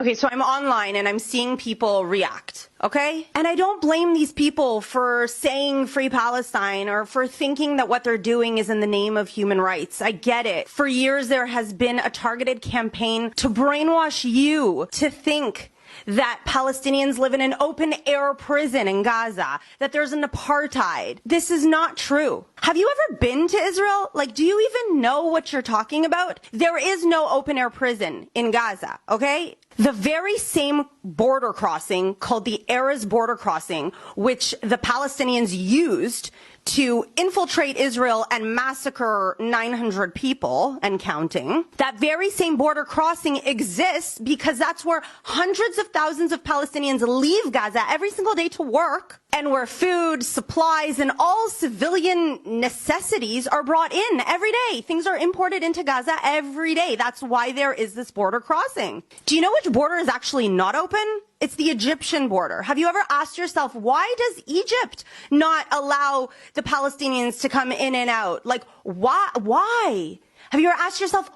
Okay, so I'm online and I'm seeing people react, okay? And I don't blame these people for saying free Palestine or for thinking that what they're doing is in the name of human rights. I get it. For years, there has been a targeted campaign to brainwash you to think that Palestinians live in an open-air prison in Gaza, that there's an apartheid. This is not true. Have you ever been to Israel? Like, do you even know what you're talking about? There is no open-air prison in Gaza, okay? The very same border crossing called the Erez border crossing, which the Palestinians used to infiltrate Israel and massacre 900 people and counting. That very same border crossing exists because that's where hundreds of thousands of Palestinians leave Gaza every single day to work, and where food, supplies, and all civilian necessities are brought in every day. Things are imported into Gaza every day. That's why there is this border crossing. Do you know which border is actually not open? It's the Egyptian border. Have you ever asked yourself, why does Egypt not allow the Palestinians to come in and out? Like, why? Have you ever asked yourself,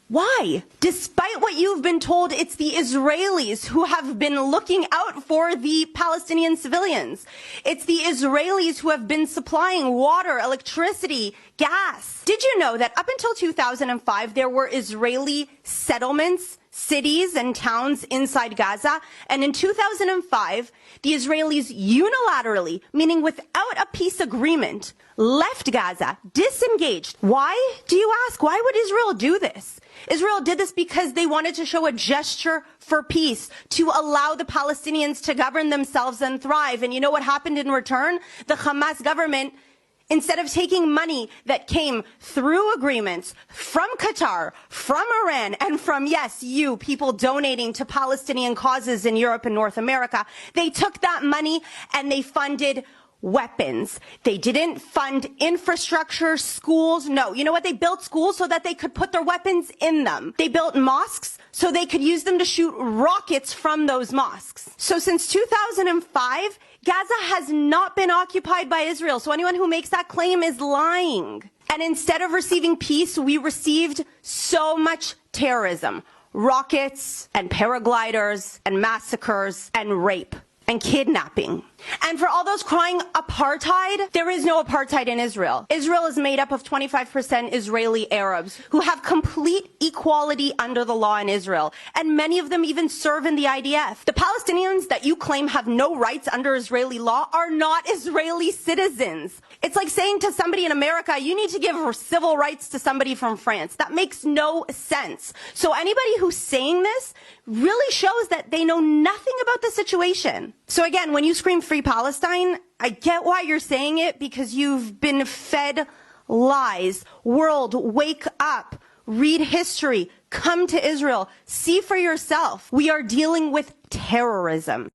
why? Despite what you've been told, it's the Israelis who have been looking out for the Palestinian civilians. It's the Israelis who have been supplying water, electricity, gas. Did you know that up until 2005, there were Israeli settlements, cities and towns inside Gaza? And in 2005, the Israelis unilaterally, meaning without a peace agreement, left Gaza, disengaged. Why, do you ask? Why would Israel do this? Israel did this because they wanted to show a gesture for peace, to allow the Palestinians to govern themselves and thrive. And you know what happened in return? The Hamas government, instead of taking money that came through agreements from Qatar, from Iran, and from, yes, you, people donating to Palestinian causes in Europe and North America, they took that money and they funded weapons. They didn't fund infrastructure, schools. No. You know what? They built schools so that they could put their weapons in them. They built mosques so they could use them to shoot rockets from those mosques. So since 2005, Gaza has not been occupied by Israel. So anyone who makes that claim is lying. And instead of receiving peace, we received so much terrorism, rockets and paragliders and massacres and rape and kidnapping. And for all those crying apartheid, there is no apartheid in Israel. Israel is made up of 25% Israeli Arabs who have complete equality under the law in Israel. And many of them even serve in the IDF. The Palestinians that you claim have no rights under Israeli law are not Israeli citizens. It's like saying to somebody in America, you need to give civil rights to somebody from France. That makes no sense. So anybody who's saying this really shows that they know nothing about the situation. So again, when you scream free Palestine, I get why you're saying it, because you've been fed lies. World, wake up. Read history. Come to Israel. See for yourself. We are dealing with terrorism.